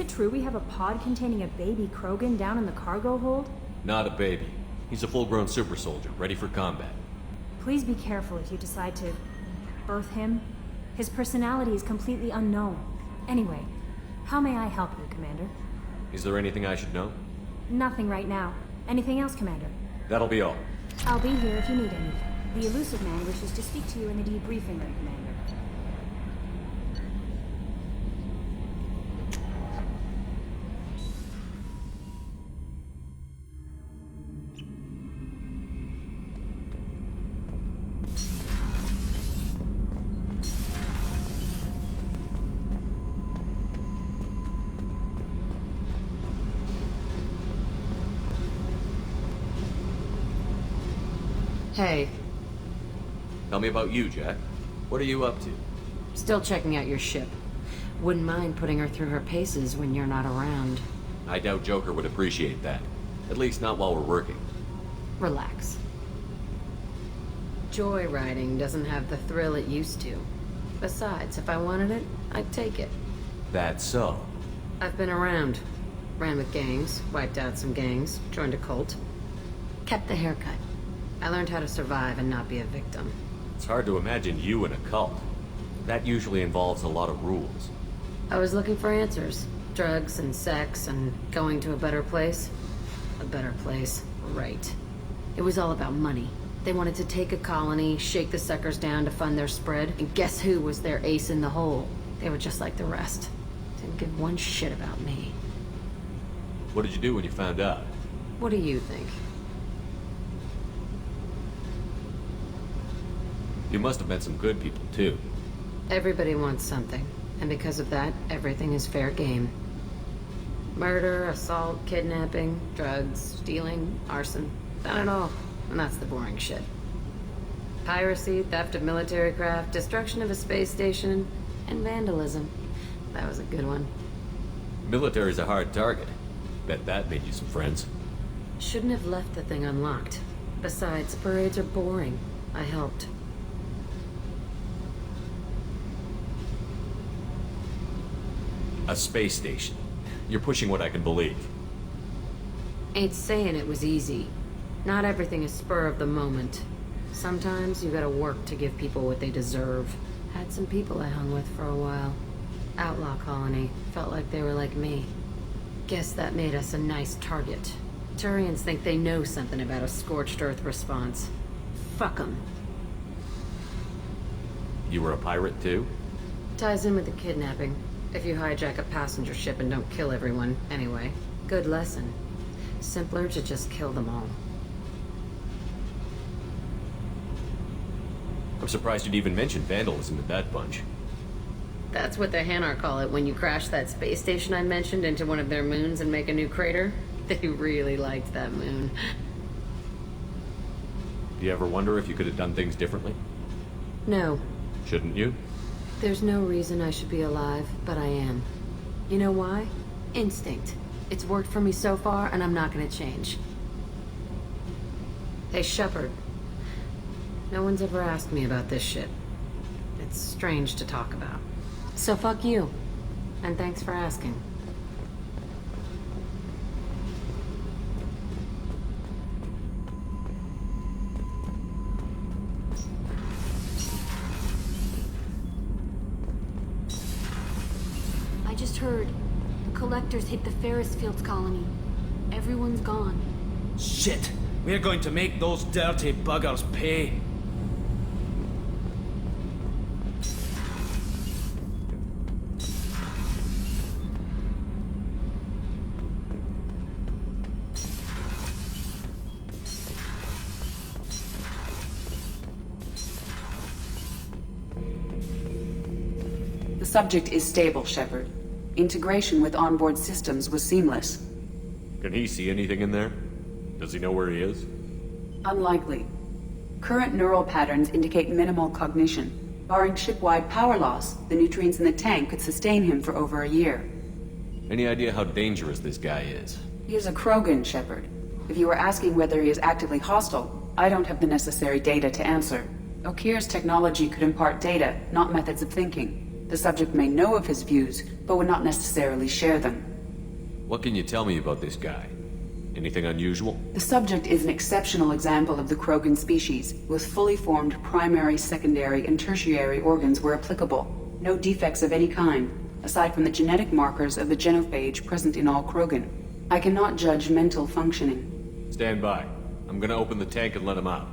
it true we have a pod containing a baby Krogan down in the cargo hold? Not a baby. He's a full-grown super soldier, ready for combat. Please be careful if you decide to birth him. His personality is completely unknown. Anyway, how may I help you, Commander? Is there anything I should know? Nothing right now. Anything else, Commander? That'll be all. I'll be here if you need anything. The elusive man wishes to speak to you in the debriefing room, Commander. Hey, Tell me about you, Jack. What are you up to? still checking out your ship. Wouldn't mind putting her through her paces when you're not around. I doubt Joker would appreciate that. At least not while we're working. Relax. Joyriding doesn't have the thrill it used to. Besides, if I wanted it, I'd take it. That's so. I've been around. Ran with gangs, wiped out some gangs, joined a cult. Kept the haircut. I learned how to survive and not be a victim. It's hard to imagine you in a cult. That usually involves a lot of rules. I was looking for answers. Drugs and sex and going to a better place. A better place, right. It was all about money. They wanted to take a colony, shake the suckers down to fund their spread, and guess who was their ace in the hole? They were just like the rest. Didn't give one shit about me. What did you do when you found out? What do you think? You must have met some good people, too. Everybody wants something, and because of that, everything is fair game. Murder, assault, kidnapping, drugs, stealing, arson. Done it all. And that's the boring shit. Piracy, theft of military craft, destruction of a space station, and vandalism. That was a good one. Military's a hard target. Bet that made you some friends. Shouldn't have left the thing unlocked. Besides, parades are boring. I helped. A space station. You're pushing what I can believe. Ain't saying it was easy. Not everything is spur of the moment. Sometimes you gotta work to give people what they deserve. Had some people I hung with for a while. Outlaw colony. Felt like they were like me. Guess that made us a nice target. Turians think they know something about a scorched earth response. Fuck 'em. You were a pirate, too? Ties in with the kidnapping. If you hijack a passenger ship and don't kill everyone, anyway. Good lesson. Simpler to just kill them all. I'm surprised you'd even mention vandalism in that bunch. That's what the Hanar call it when you crash that space station I mentioned into one of their moons and make a new crater. They really liked that moon. Do you ever wonder if you could have done things differently? No, Shouldn't you? there's no reason I should be alive, but I am. You know why? Instinct. It's worked for me so far, and I'm not gonna change. Hey, Shepard. No one's ever asked me about this shit. It's strange to talk about. So fuck you. And thanks for asking. I just heard. The collectors hit the Ferris Fields colony. Everyone's gone. Shit! We're going to make those dirty buggers pay. The subject is stable, Shepard. Integration with onboard systems was seamless. Can he see anything in there? Does he know where he is? Unlikely. Current neural patterns indicate minimal cognition. Barring ship-wide power loss, the nutrients in the tank could sustain him for over a year. Any idea how dangerous this guy is? He is a Krogan, Shepard. If you were asking whether he is actively hostile, I don't have the necessary data to answer. Okir's technology could impart data, not methods of thinking. The subject may know of his views, but would not necessarily share them. What can you tell me about this guy? Anything unusual? The subject is an exceptional example of the Krogan species, with fully formed primary, secondary, and tertiary organs where applicable. No defects of any kind, aside from the genetic markers of the genophage present in all Krogan. I cannot judge mental functioning. Stand by. I'm gonna open the tank and let him out.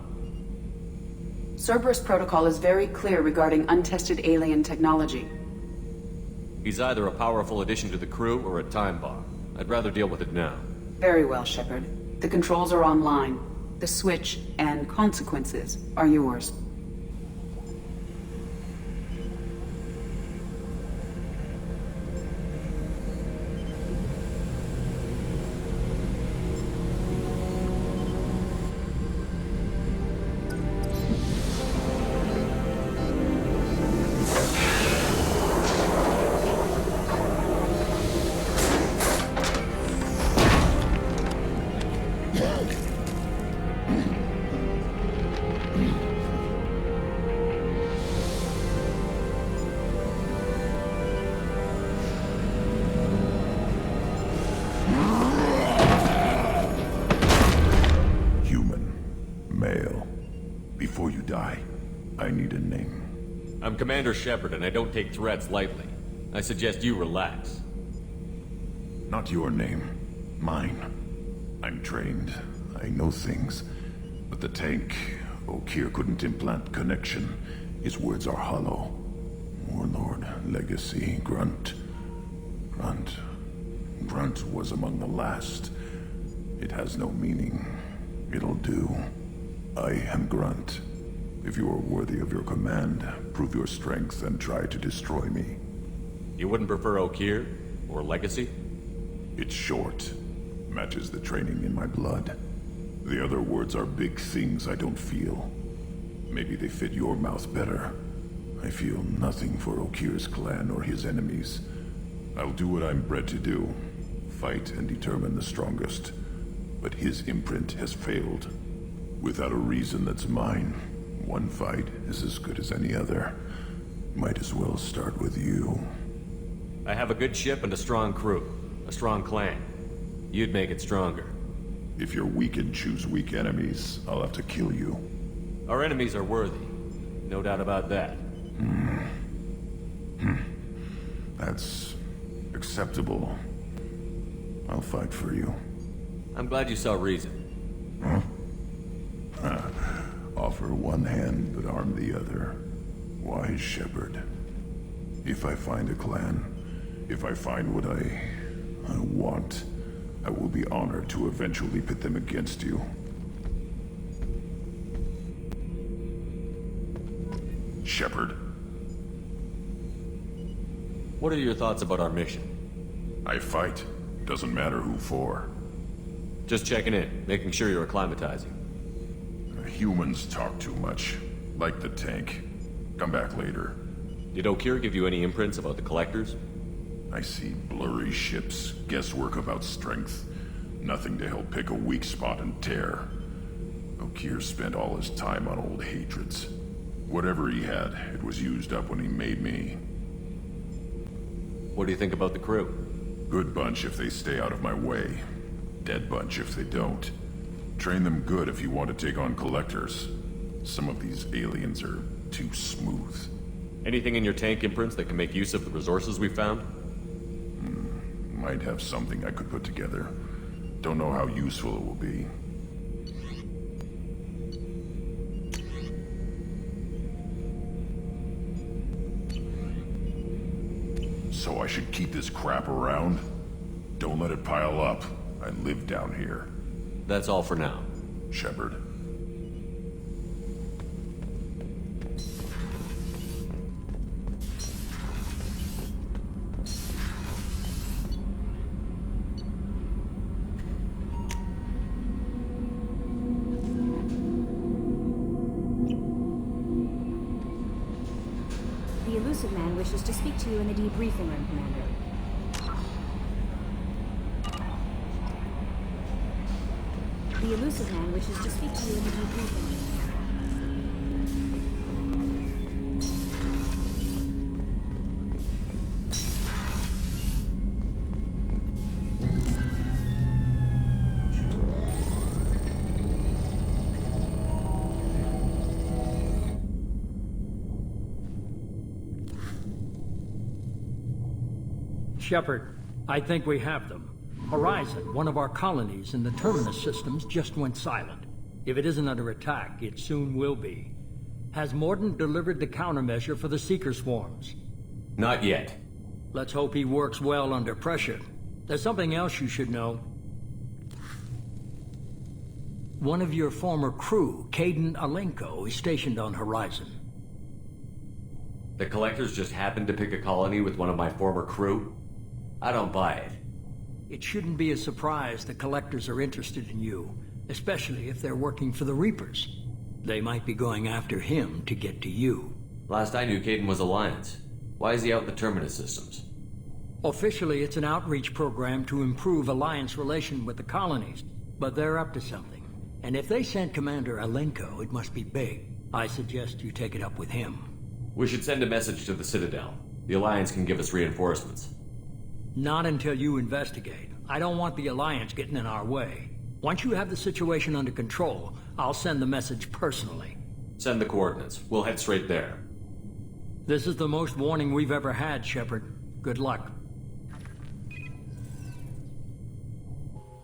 Cerberus protocol is very clear regarding untested alien technology. He's either a powerful addition to the crew or a time bomb. I'd rather deal with it now. Very well, Shepard. The controls are online. The switch and consequences are yours. Before you die, I need a name. I'm Commander Shepard, and I don't take threats lightly. I suggest you relax. Not your name. Mine. I'm trained. I know things. But the tank, Okeer couldn't implant connection. His words are hollow. Warlord, Legacy, Grunt. Grunt was among the last. It has no meaning. It'll do. I am Grunt. If you are worthy of your command, prove your strength and try to destroy me. You wouldn't prefer Okeer? Or Legacy? It's short. Matches the training in my blood. The other words are big things I don't feel. Maybe they fit your mouth better. I feel nothing for Okeer's clan or his enemies. I'll do what I'm bred to do. Fight and determine the strongest. But his imprint has failed. Without a reason that's mine, one fight is as good as any other. Might as well start with you. I have a good ship and a strong crew. A strong clan. You'd make it stronger. If you're weak and choose weak enemies, I'll have to kill you. Our enemies are worthy. No doubt about that. That's acceptable. I'll fight for you. I'm glad you saw reason. Offer one hand, but arm the other. Wise Shepard. If I find a clan, if I find what I want, I will be honored to eventually pit them against you. Shepard. What are your thoughts about our mission? I fight. Doesn't matter who for. Just checking in, making sure you're acclimatizing. Humans talk too much. Like the tank. Come back later. Did Okeer give you any imprints about the Collectors? I see blurry ships, guesswork about strength. Nothing to help pick a weak spot and tear. Okeer spent all his time on old hatreds. Whatever he had, it was used up when he made me. What do you think about the crew? Good bunch if they stay out of my way. Dead bunch if they don't. Train them good if you want to take on Collectors. Some of these aliens are too smooth. Anything in your tank imprints that can make use of the resources we found? Might have something I could put together. Don't know how useful it will be. So I should keep this crap around? Don't let it pile up. I live down here. That's all for now. Shepard. The elusive man wishes to speak to you in the debriefing room, Commander. The elusive man wishes to speak to you in the debriefing room. Shepard, I think we have them. Horizon, one of our colonies in the Terminus systems, just went silent. If it isn't under attack, it soon will be. Has Mordant delivered the countermeasure for the Seeker swarms? Not yet. Let's hope he works well under pressure. There's something else you should know. One of your former crew, Caden Alenko, is stationed on Horizon. The Collectors just happened to pick a colony with one of my former crew? I don't buy it. It shouldn't be a surprise the Collectors are interested in you, especially if they're working for the Reapers. They might be going after him to get to you. Last I knew, Caden was Alliance. Why is he out in the Terminus systems? Officially, it's an outreach program to improve Alliance relation with the colonies, but they're up to something. And if they sent Commander Alenko, it must be big. I suggest you take it up with him. We should send a message to the Citadel. The Alliance can give us reinforcements. Not until you investigate. I don't want the Alliance getting in our way. Once you have the situation under control, I'll send the message personally. Send the coordinates. We'll head straight there. This is the most warning we've ever had, Shepard. Good luck.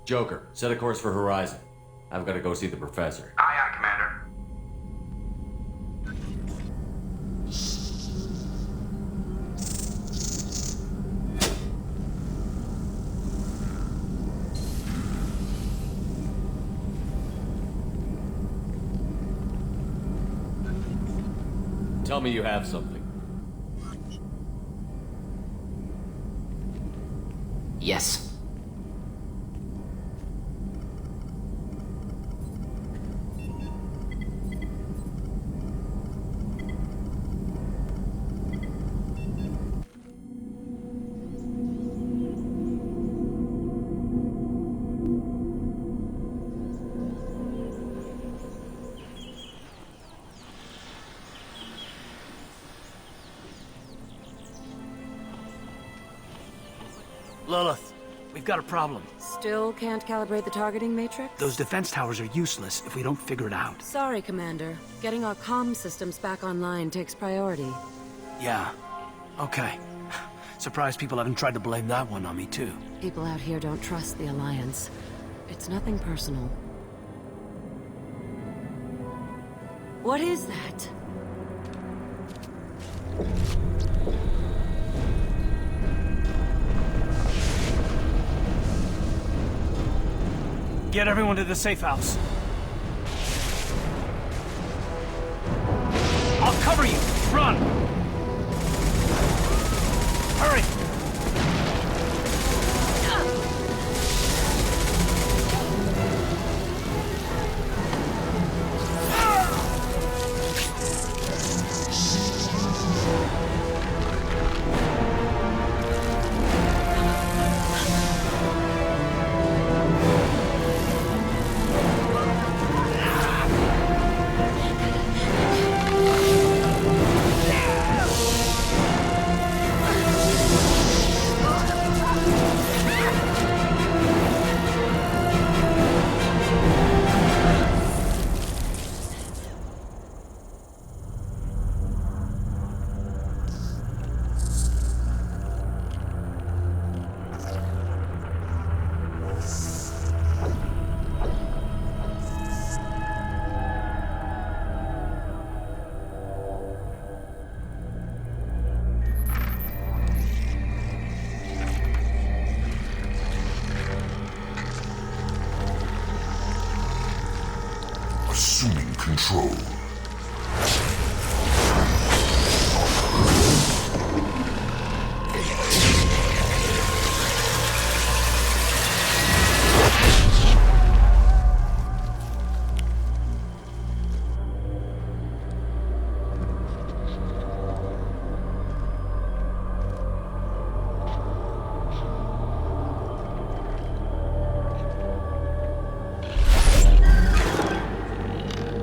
Joker, set a course for Horizon. I've got to go see the Professor. Aye, aye, Commander. Tell me you have something. Yes. Lilith, we've got a problem. Still can't calibrate the targeting matrix? Those defense towers are useless if we don't figure it out. Sorry, Commander. Getting our comm systems back online takes priority. Yeah. Okay. Surprised people haven't tried to blame that one on me, too. People out here don't trust the Alliance. It's nothing personal. What is that? Get everyone to the safe house. I'll cover you! Run! Hurry! Assuming control.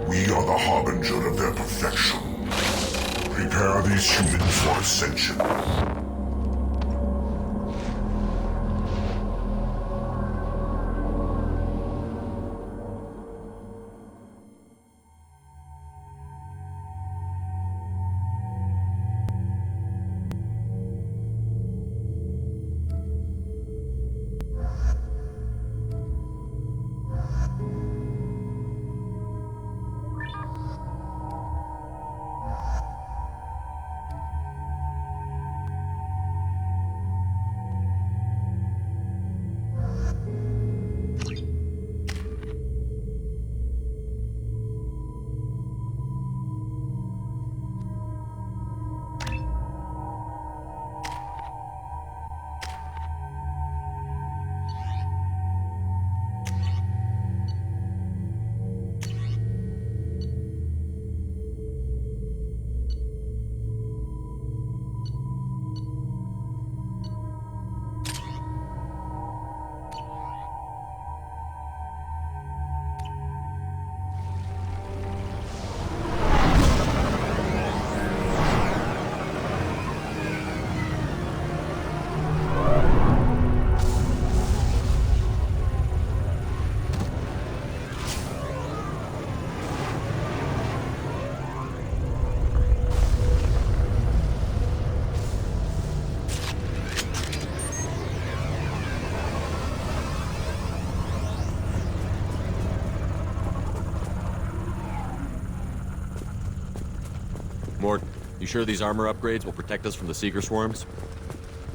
We are the harbinger of their perfection. Prepare these humans for ascension. Mort, you sure these armor upgrades will protect us from the Seeker swarms?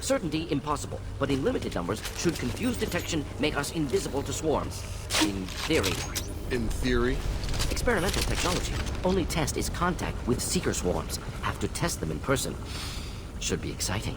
Certainty impossible, but in limited numbers, should confused detection make us invisible to swarms. In theory. In theory? Experimental technology. Only test is contact with Seeker swarms. Have to test them in person. Should be exciting.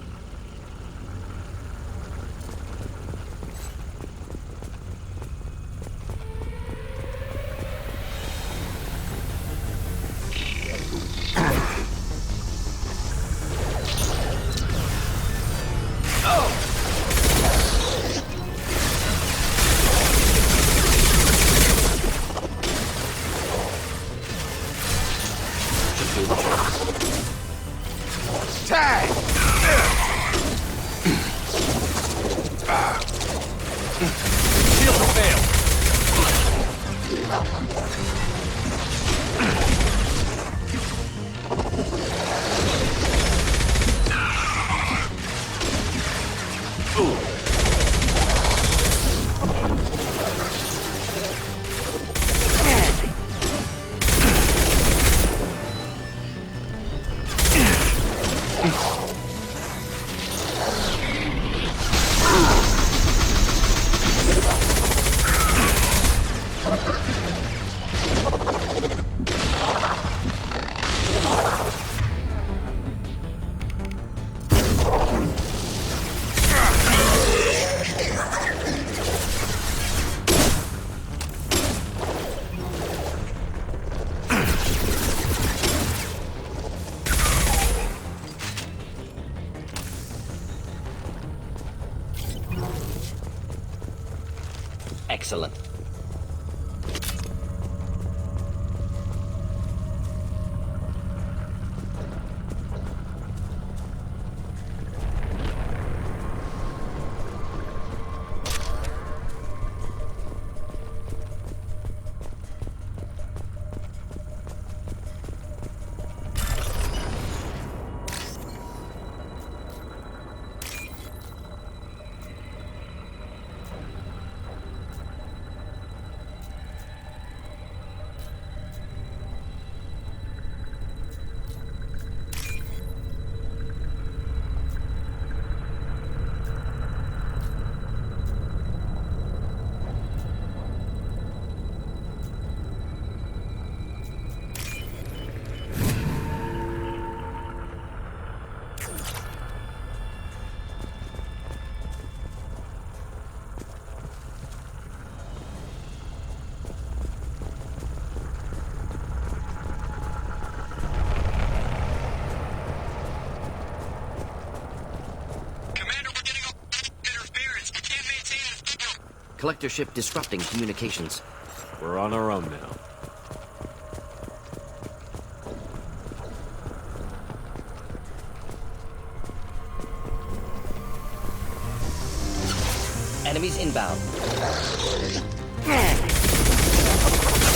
Excellent. Collector ship disrupting communications. We're on our own now. Enemies inbound.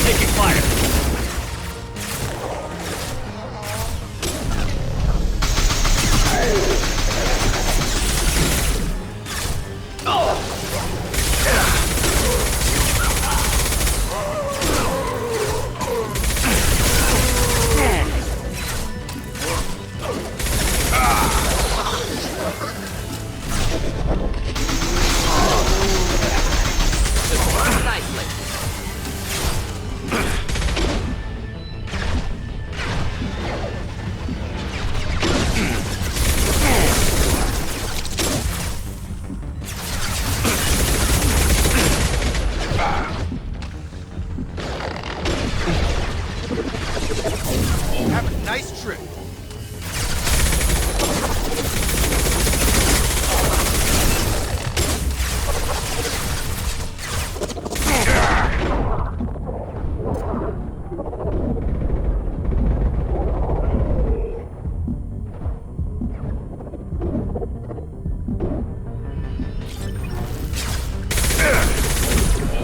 Taking fire! Nice trip.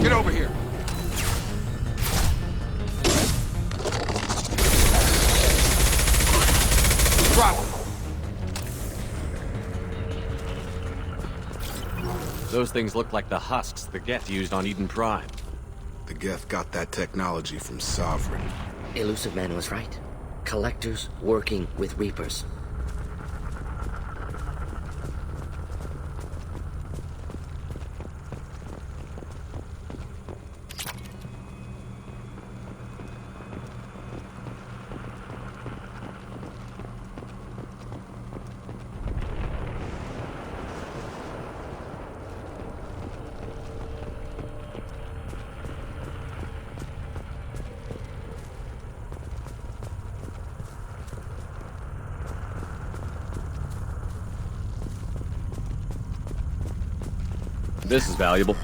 Get over here. Those things look like the husks the Geth used on Eden Prime. The Geth got that technology from Sovereign. Elusive Man was right. Collectors working with Reapers. This is valuable.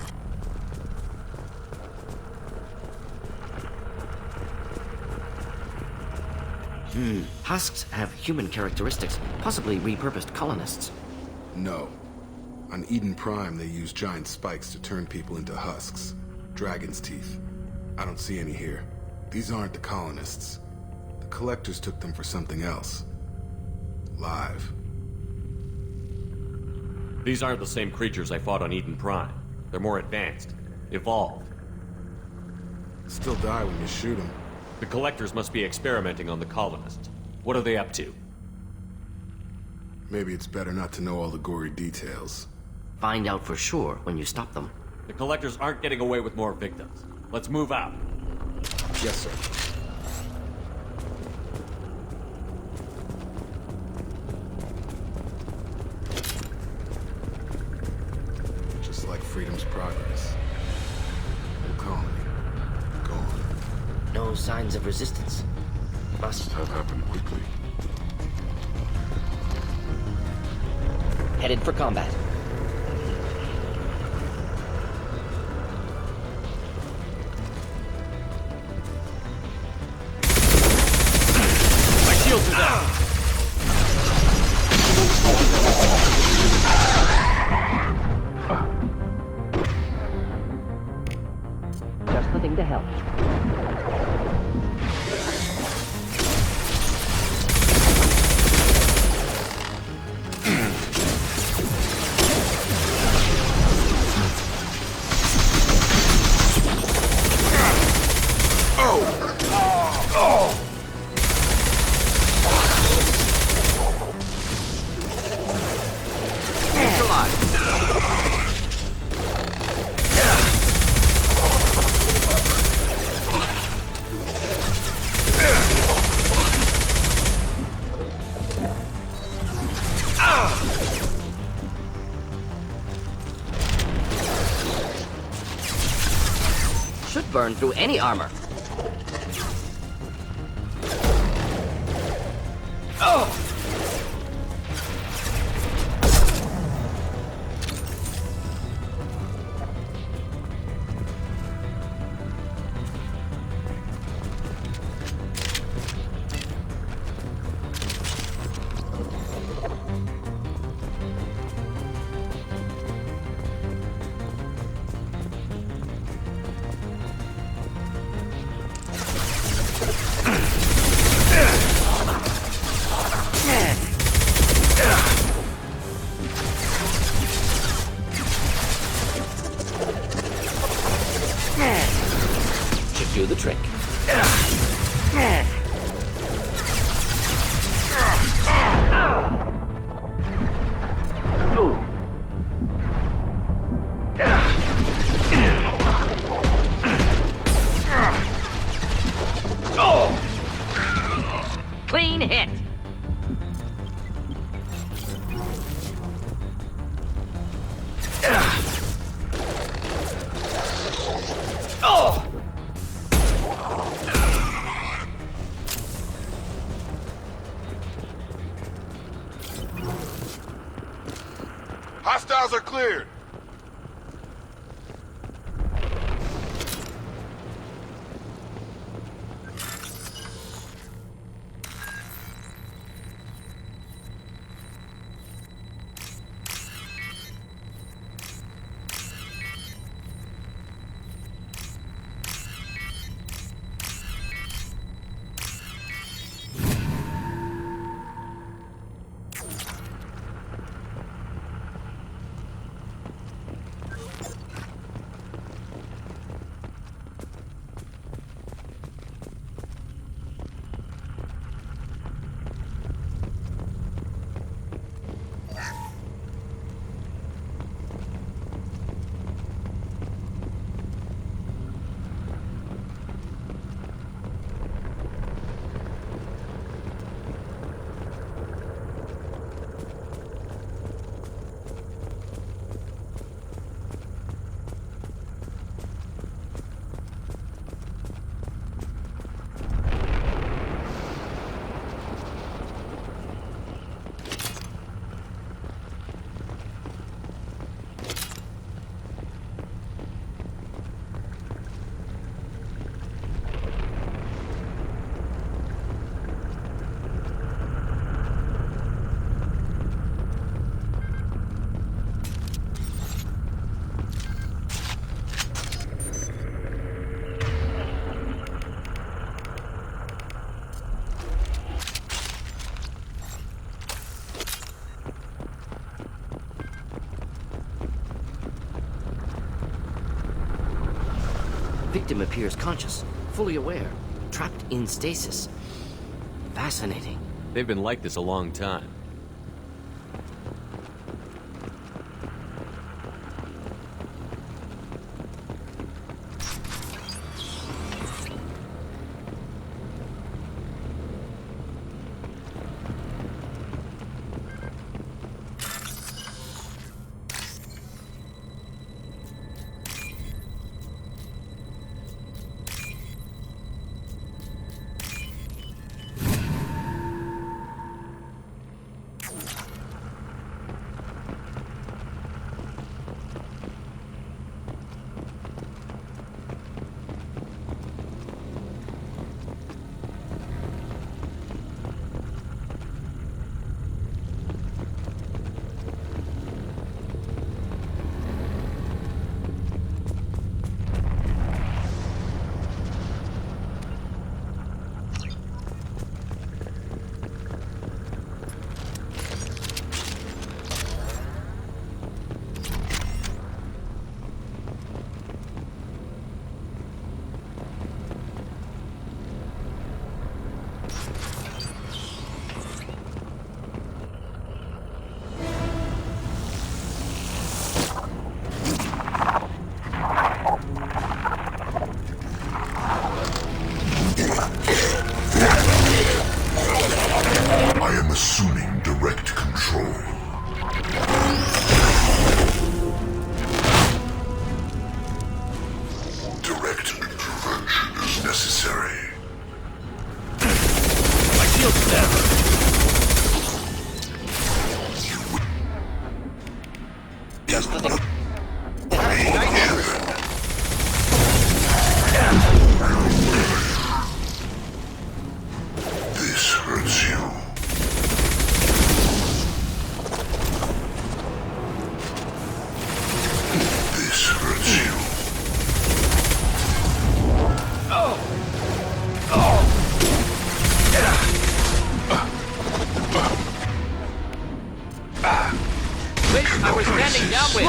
Husks have human characteristics, possibly repurposed colonists. No. On Eden Prime, they use giant spikes to turn people into husks. Dragon's teeth. I don't see any here. These aren't the colonists. The collectors took them for something else. Live. These aren't the same creatures I fought on Eden Prime. They're more advanced. Evolved. Still die when you shoot them. The collectors must be experimenting on the colonists. What are they up to? Maybe it's better not to know all the gory details. Find out for sure when you stop them. The collectors aren't getting away with more victims. Let's move out. Yes, sir. Just like Freedom's Progress. Whole colony. Gone. No signs of resistance. Must Have happened quickly. headed for combat. My shields are down! Just the thing to help. Should burn through any armor. Should do the trick. Clean hit. Hostiles are cleared! victim appears conscious, fully aware, trapped in stasis. Fascinating. They've been like this a long time. Assuming direct control. Direct intervention is necessary. My shield's down. Just the This hurts you. This hurts you. Wait, I was standing downwind.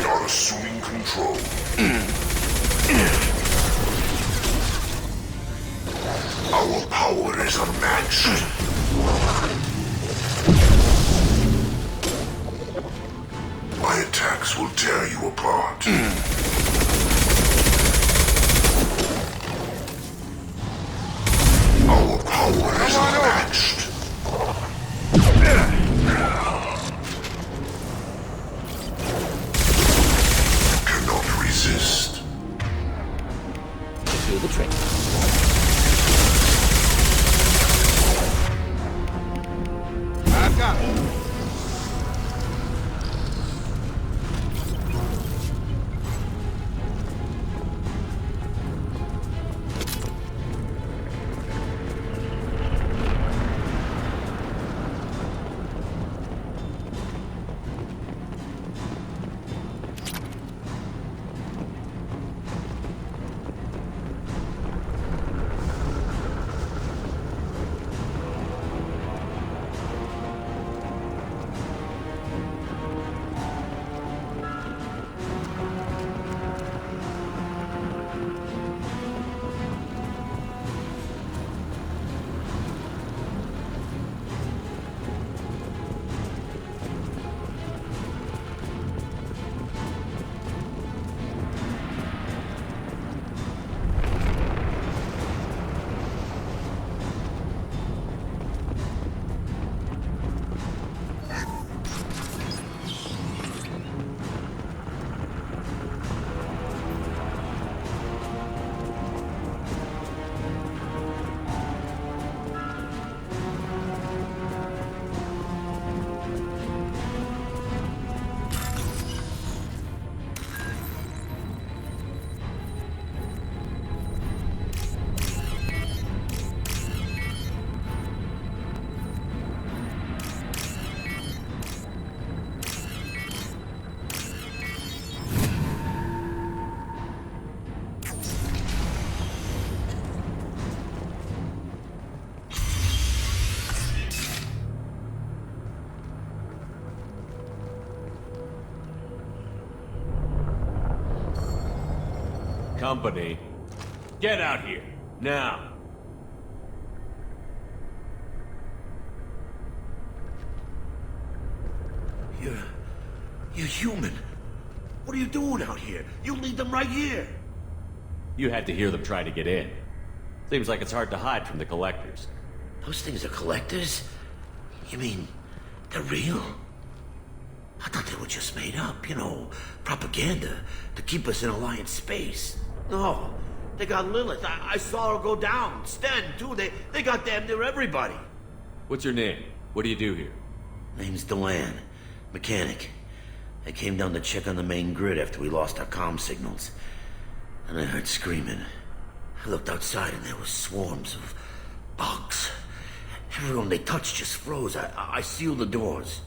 You're assuming control. Our power is unmatched. My attacks will tear you apart. Our power is unmatched. Cannot resist. Do the trick. I've got it. company. Get out here, now. You're human. What are you doing out here? You lead them right here. You had to hear them try to get in. Seems like it's hard to hide from the collectors. Those things are collectors? You mean, they're real? I thought they were just made up, you know, propaganda to keep us in Alliance space. No, they got Lilith. I saw her go down. Sten, too. They got damn near everybody. What's your name? What do you do here? Name's Delan. Mechanic. I came down to check on the main grid after we lost our comm signals. And I heard screaming. I looked outside and there were swarms of bugs. Everyone they touched just froze. I sealed the doors.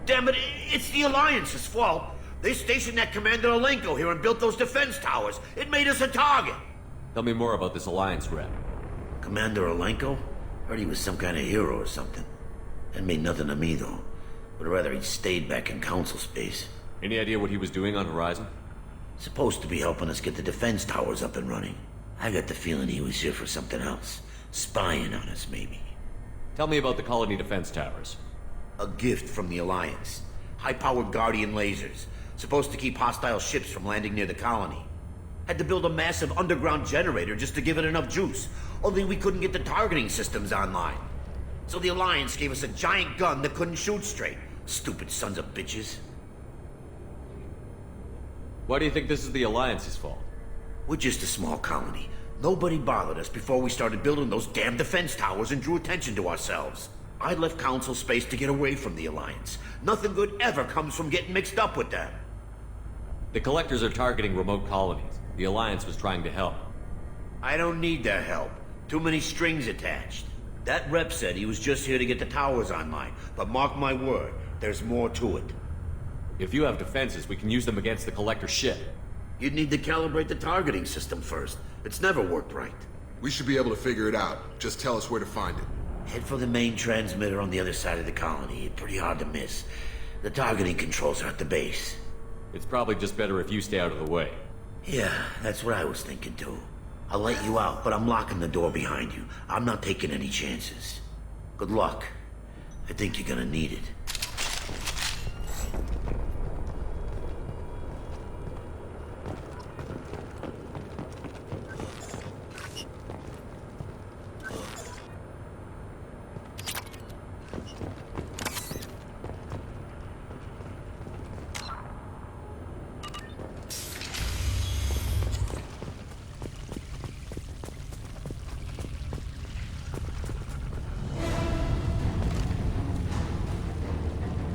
Damn it, it's the Alliance's fault. They stationed that Commander Alenko here and built those defense towers. It made us a target. Tell me more about this Alliance rep. Commander Alenko? Heard he was some kind of hero or something. That made nothing to me, though. Would rather he'd stayed back in Council space. Any idea what he was doing on Horizon? Supposed to be helping us get the defense towers up and running. I got the feeling he was here for something else. Spying on us, maybe. Tell me about the colony defense towers. A gift from the Alliance. High-powered Guardian lasers. Supposed to keep hostile ships from landing near the colony. Had to build a massive underground generator just to give it enough juice. Only we couldn't get the targeting systems online. So the Alliance gave us a giant gun that couldn't shoot straight. Stupid sons of bitches. Why do you think this is the Alliance's fault? We're just a small colony. Nobody bothered us before we started building those damn defense towers and drew attention to ourselves. I left Council space to get away from the Alliance. Nothing good ever comes from getting mixed up with them. The Collectors are targeting remote colonies. The Alliance was trying to help. I don't need their help. Too many strings attached. That rep said he was just here to get the towers online, but mark my word, there's more to it. If you have defenses, we can use them against the Collector ship. You'd need to calibrate the targeting system first. It's never worked right. We should be able to figure it out. Just tell us where to find it. Head for the main transmitter on the other side of the colony. Pretty hard to miss. The targeting controls are at the base. It's probably just better if you stay out of the way. Yeah, that's what I was thinking too. I'll let you out, but I'm locking the door behind you. I'm not taking any chances. Good luck. I think you're gonna need it.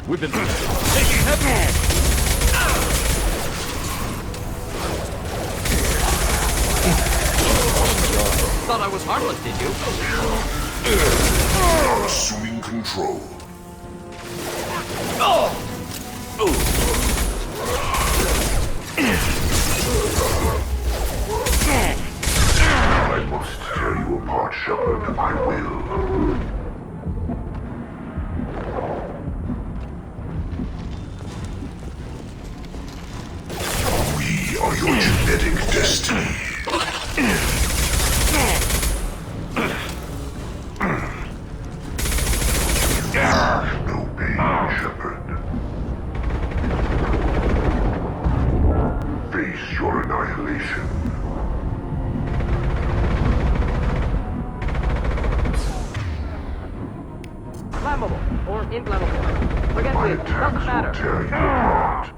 We've been taking heavy. Thought I was harmless, did you? Assuming control. I must tear you apart, Shepard. I will. We are your genetic destiny. No pain, Shepard. Face your annihilation. Flammable or inflammable. Forget My it. Doesn't attacks matter. will tear you apart.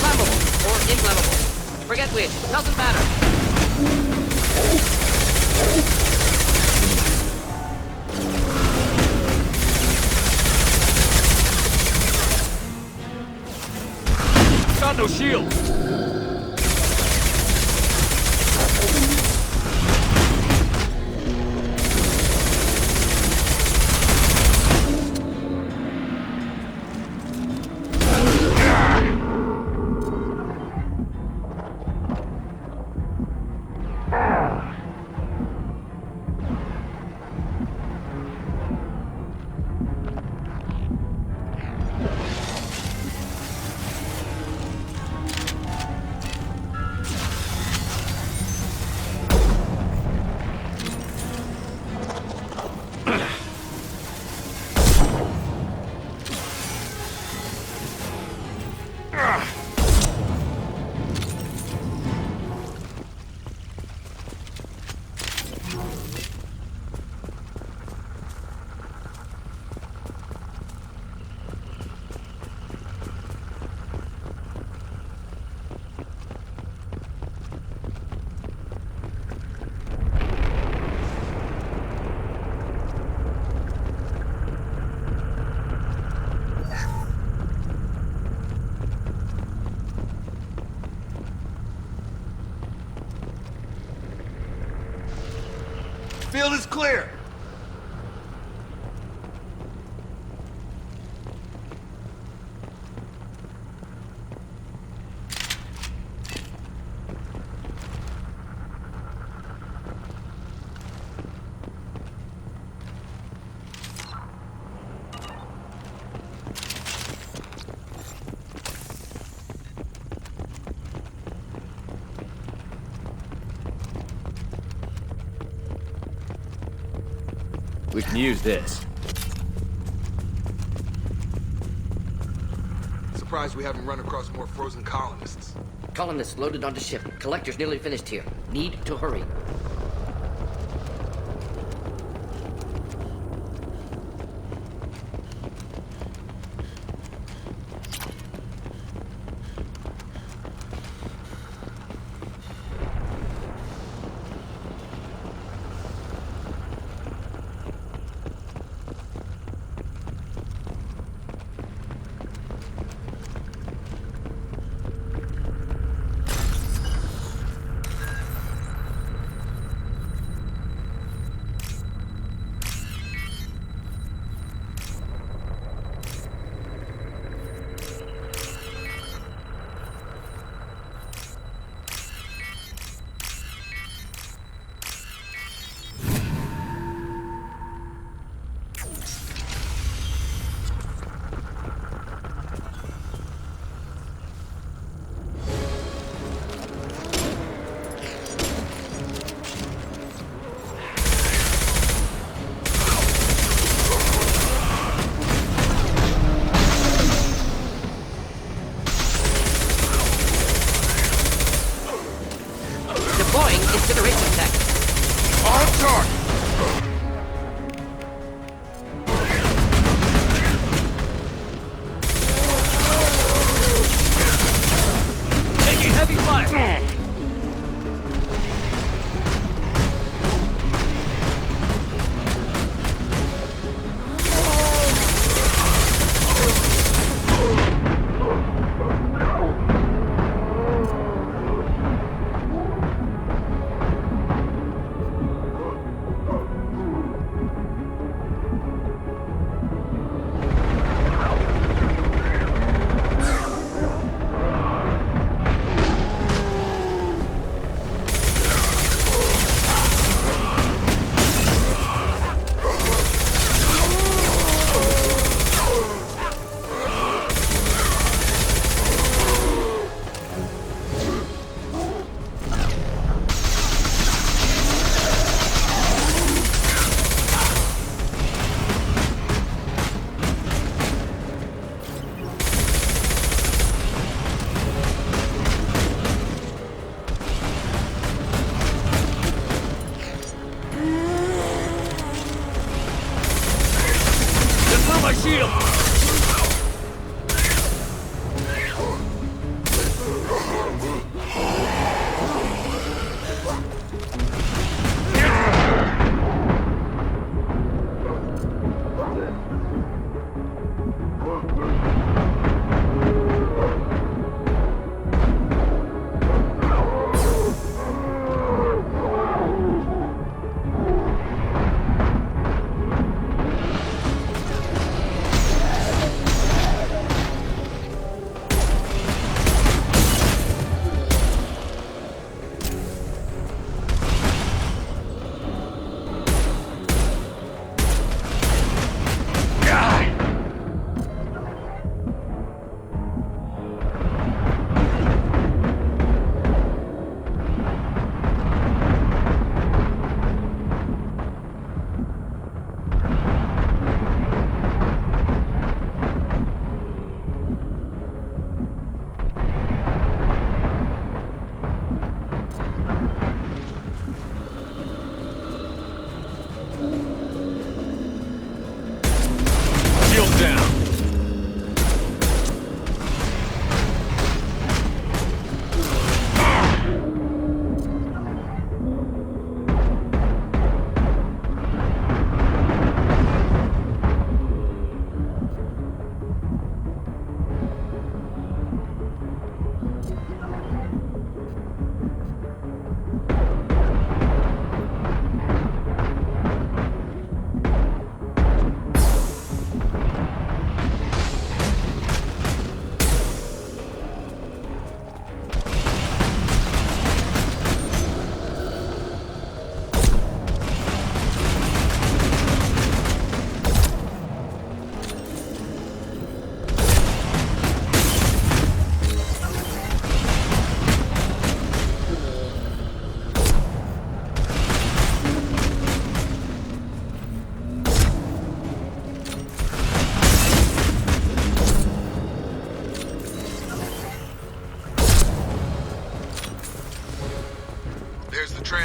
Flammable or inflammable. Forget which. Doesn't matter. Field is clear. We can use this. Surprised we haven't run across more frozen colonists. Colonists loaded onto ship. Collector's nearly finished here. Need to hurry. Incineration tech. On target. Taking heavy fire. My shield!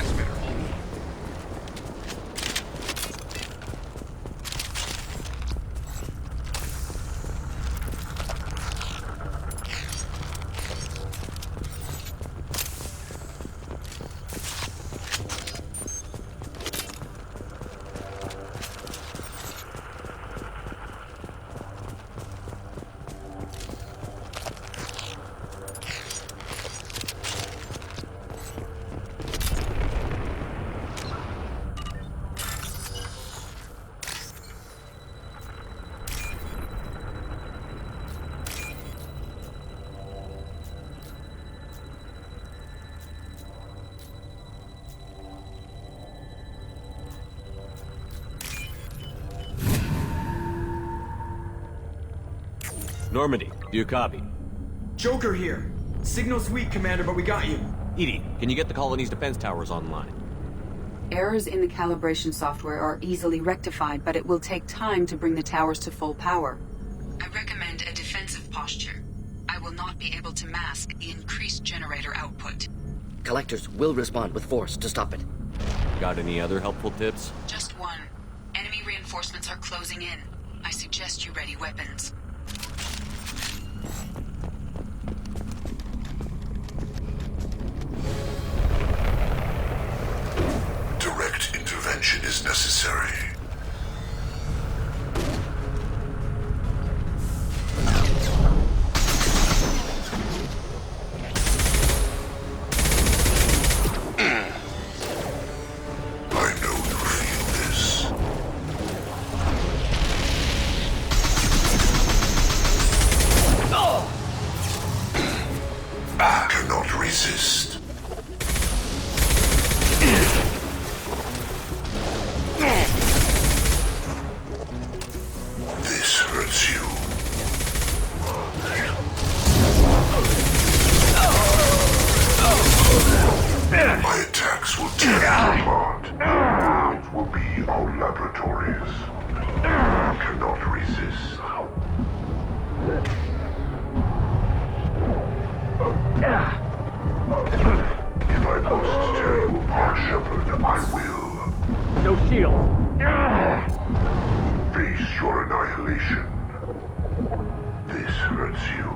transmitter. Normandy, do you copy? Joker here. Signal's weak, Commander, but we got you. Edie, can you get the colony's defense towers online? Errors in the calibration software are easily rectified, but it will take time to bring the towers to full power. I recommend a defensive posture. I will not be able to mask the increased generator output. Collectors will respond with force to stop it. Got any other helpful tips? Just one. Enemy reinforcements are closing in. I suggest you ready weapons. Direct intervention is necessary. I know you feel this. I cannot resist. This hurts you. My attacks will tear you apart. It will be our laboratories. I cannot resist. If I must tear you apart, Shepard, I will. No shield. Face your annihilation. This hurts you.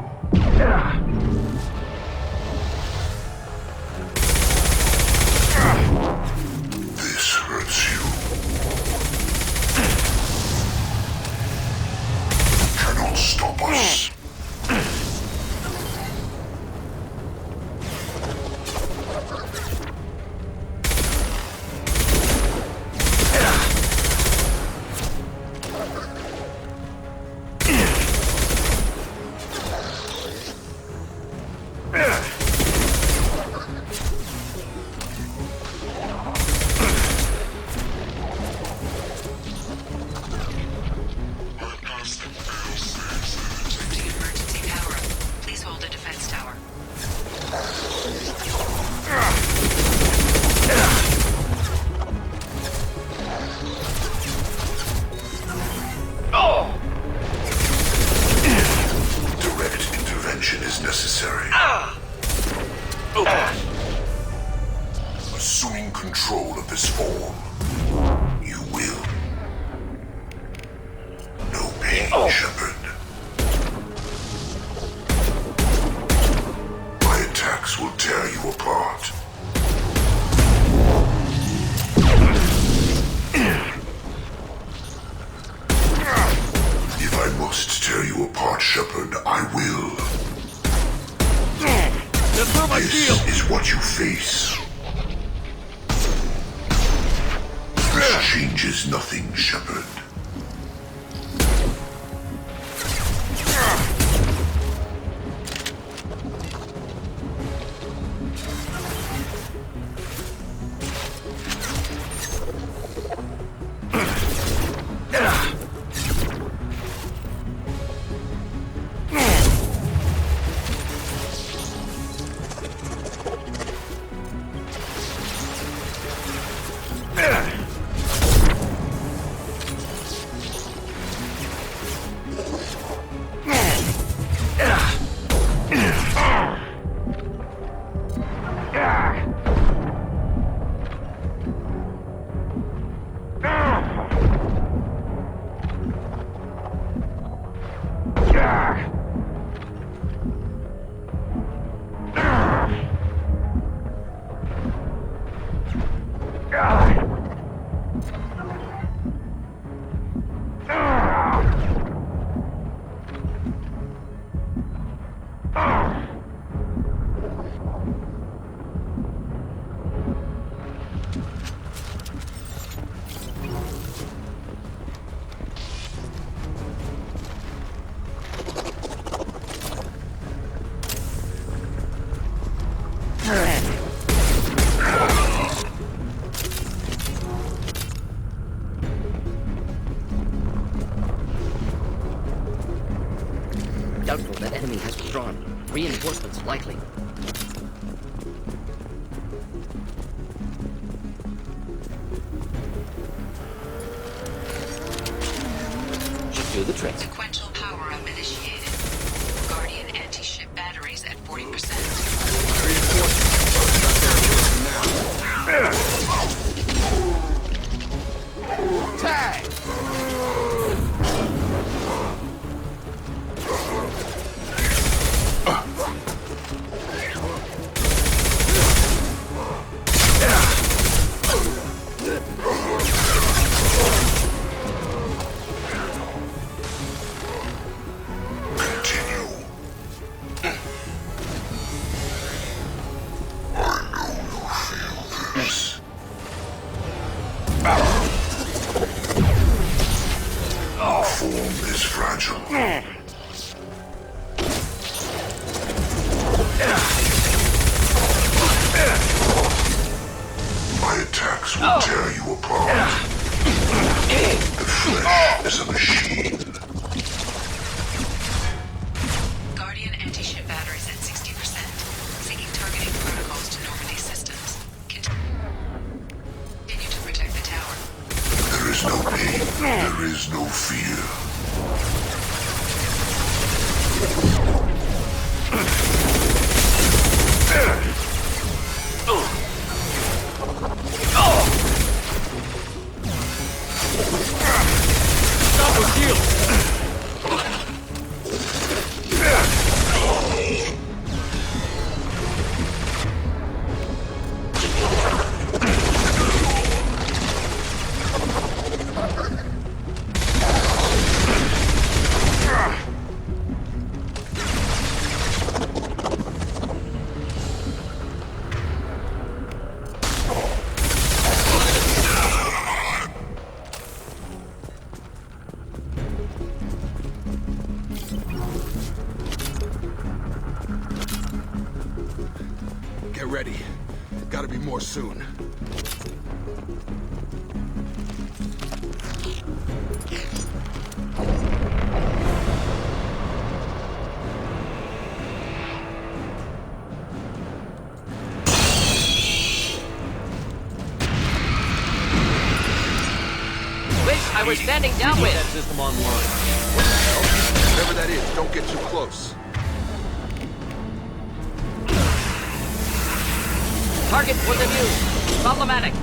This hurts you. Cannot stop us. Assuming control of this form, you will. No pain, Shepard. My attacks will tear you apart. If I must tear you apart, Shepard, I will. This is what you face. This changes nothing, Shepard. Doubtful that enemy has withdrawn. Reinforcements likely. Should do the trick. Sequential power-up initiated. Guardian anti-ship batteries at 40%. Tag! Our form is fragile. My attacks will tear you apart. The flesh is a machine. Guardian anti-ship batteries at 60%. Seeking targeting protocols to Normandy systems. Continue to protect the tower. There is no pain. There is no fear. Get ready. Gotta be more soon. Wish I were standing downwind. That system online. What the hell? Whatever that is, don't get too close. Target was immune. Problematic.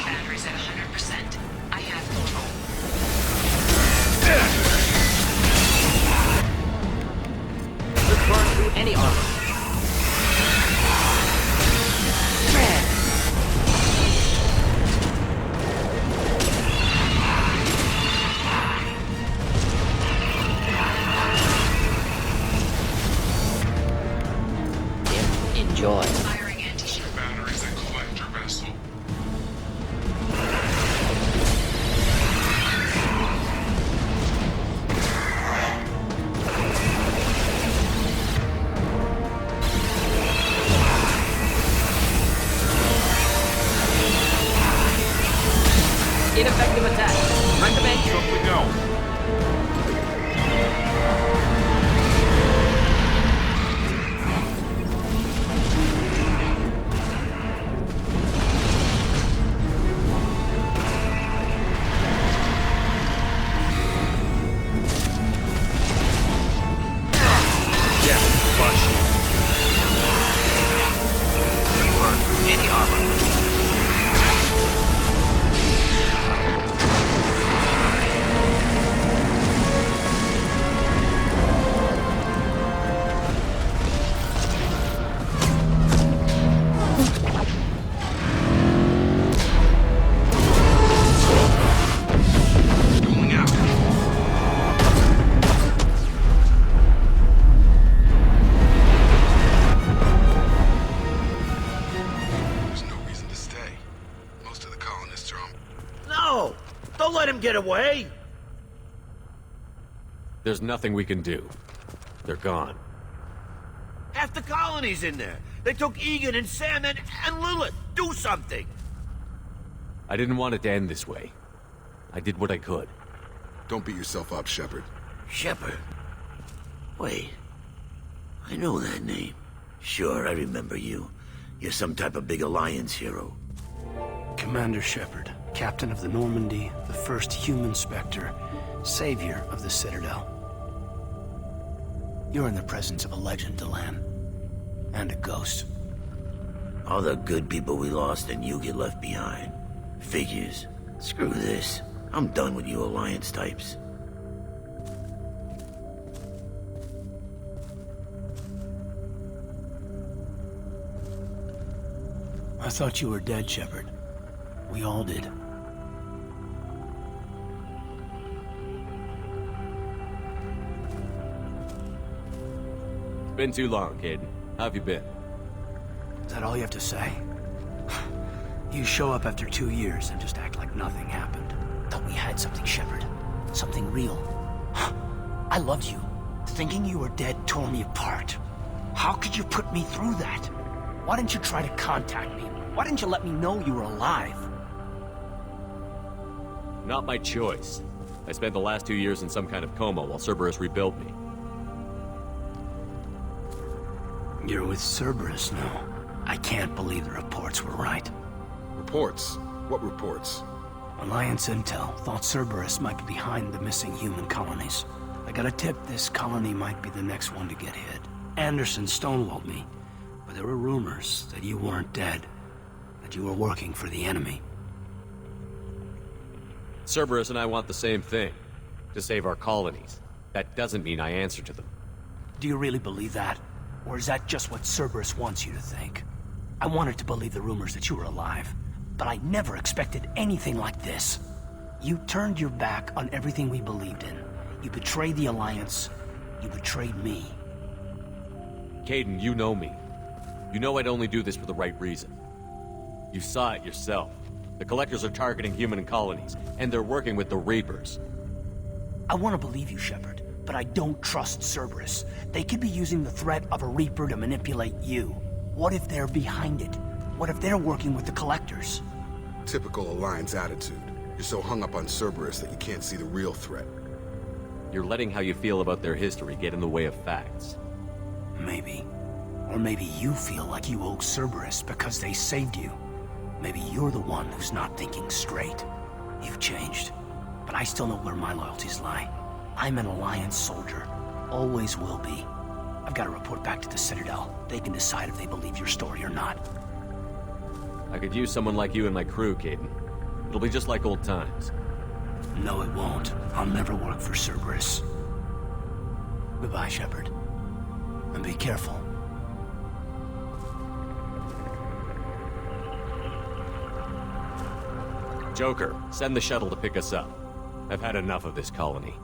Batteries at 100%. I have control. Could burn through any armor. Enjoy. Firing anti-ship batteries at collector vessel. Ineffective attack. Recommend Up we go. any armor. Don't let him get away! There's nothing we can do. They're gone. Half the colony's in there. They took Egan and Sam and Lilith. Do something! I didn't want it to end this way. I did what I could. Don't beat yourself up, Shepard. Shepard? Wait. I know that name. Sure, I remember you. You're some type of big Alliance hero. Commander Shepard, captain of the Normandy, the first human Spectre, savior of the Citadel. You're in the presence of a legend, Delan. And a ghost. All the good people we lost and you get left behind. Figures. Screw this. I'm done with you Alliance types. I thought you were dead, Shepard. We all did. It's been too long, Caden. How have you been? Is that all you have to say? You show up after 2 years and just act like nothing happened. Thought we had something, Shepard. Something real. I loved you. Thinking you were dead tore me apart. How could you put me through that? Why didn't you try to contact me? Why didn't you let me know you were alive? Not my choice. I spent the last 2 years in some kind of coma while Cerberus rebuilt me. You're with Cerberus now. I can't believe the reports were right. Reports? What reports? Alliance intel thought Cerberus might be behind the missing human colonies. I got a tip this colony might be the next one to get hit. Anderson stonewalled me, but there were rumors that you weren't dead, that you were working for the enemy. Cerberus and I want the same thing. To save our colonies. That doesn't mean I answer to them. Do you really believe that? Or is that just what Cerberus wants you to think? I wanted to believe the rumors that you were alive, but I never expected anything like this. You turned your back on everything we believed in. You betrayed the Alliance. You betrayed me. Caden, you know me. You know I'd only do this for the right reason. You saw it yourself. The Collectors are targeting human colonies, and they're working with the Reapers. I want to believe you, Shepard, but I don't trust Cerberus. They could be using the threat of a Reaper to manipulate you. What if they're behind it? What if they're working with the Collectors? Typical Alliance attitude. You're so hung up on Cerberus that you can't see the real threat. You're letting how you feel about their history get in the way of facts. Maybe. Or maybe you feel like you owe Cerberus because they saved you. Maybe you're the one who's not thinking straight. You've changed. But I still know where my loyalties lie. I'm an Alliance soldier. Always will be. I've got to report back to the Citadel. They can decide if they believe your story or not. I could use someone like you in my crew, Caden. It'll be just like old times. No, it won't. I'll never work for Cerberus. Goodbye, Shepard. And be careful. Joker, send the shuttle to pick us up. I've had enough of this colony.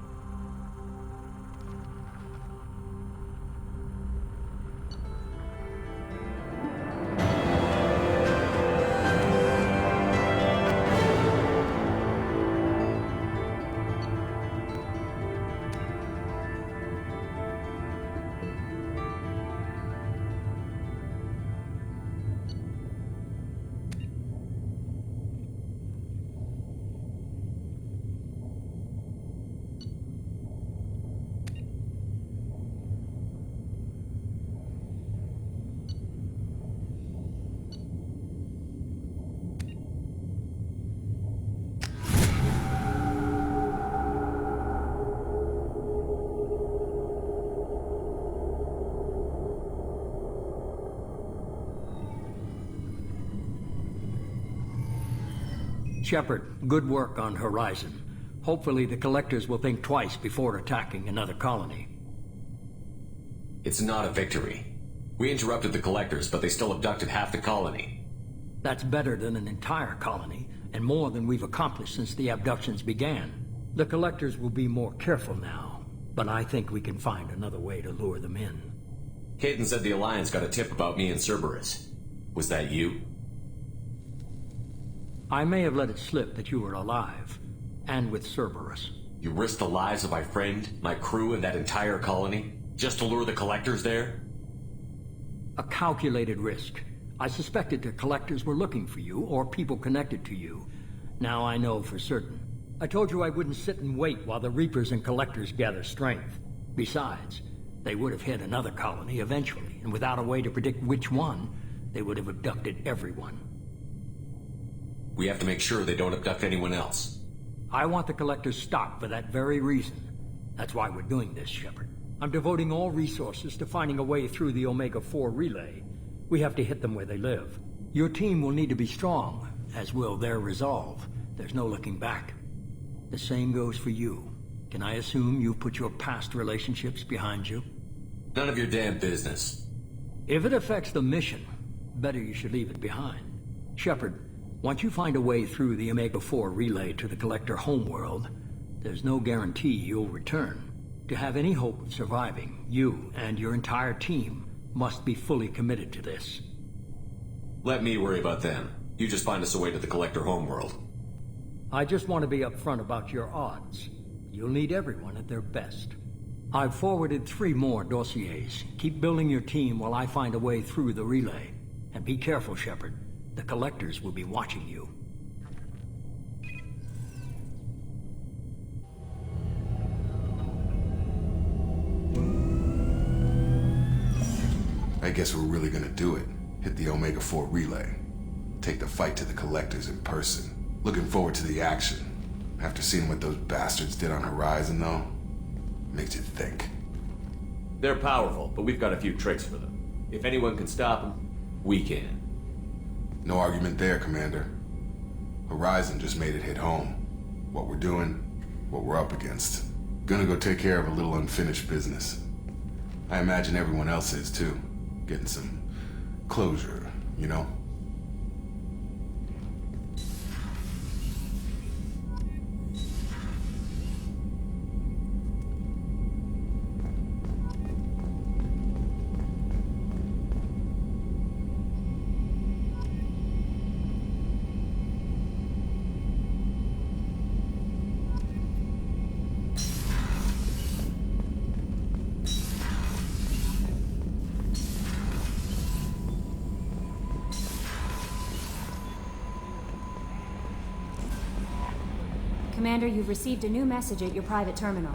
Shepard, good work on Horizon. Hopefully the Collectors will think twice before attacking another colony. It's not a victory. We interrupted the Collectors, but they still abducted half the colony. That's better than an entire colony, and more than we've accomplished since the abductions began. The Collectors will be more careful now, but I think we can find another way to lure them in. Caden said the Alliance got a tip about me and Cerberus. Was that you? I may have let it slip that you were alive, and with Cerberus. You risked the lives of my friend, my crew, and that entire colony, just to lure the Collectors there? A calculated risk. I suspected the Collectors were looking for you, or people connected to you. Now I know for certain. I told you I wouldn't sit and wait while the Reapers and Collectors gather strength. Besides, they would have hit another colony eventually, and without a way to predict which one, they would have abducted everyone. We have to make sure they don't abduct anyone else. I want the Collectors stopped for that very reason. That's why we're doing this, Shepard. I'm devoting all resources to finding a way through the Omega-4 relay. We have to hit them where they live. Your team will need to be strong, as will their resolve. There's no looking back. The same goes for you. Can I assume you've put your past relationships behind you? None of your damn business. If it affects the mission, better you should leave it behind. Shepard, once you find a way through the Omega-4 relay to the Collector homeworld, there's no guarantee you'll return. To have any hope of surviving, you and your entire team must be fully committed to this. Let me worry about them. You just find us a way to the Collector homeworld. I just want to be upfront about your odds. You'll need everyone at their best. I've forwarded 3 more dossiers. Keep building your team while I find a way through the relay. And be careful, Shepard. The Collectors will be watching you. I guess we're really gonna do it. Hit the Omega-4 relay. Take the fight to the Collectors in person. Looking forward to the action. After seeing what those bastards did on Horizon, though, makes you think. They're powerful, but we've got a few tricks for them. If anyone can stop them, we can. No argument there, Commander. Horizon just made it hit home. What we're doing, what we're up against. Gonna go take care of a little unfinished business. I imagine everyone else is, too. Getting some closure, you know? Commander, you've received a new message at your private terminal.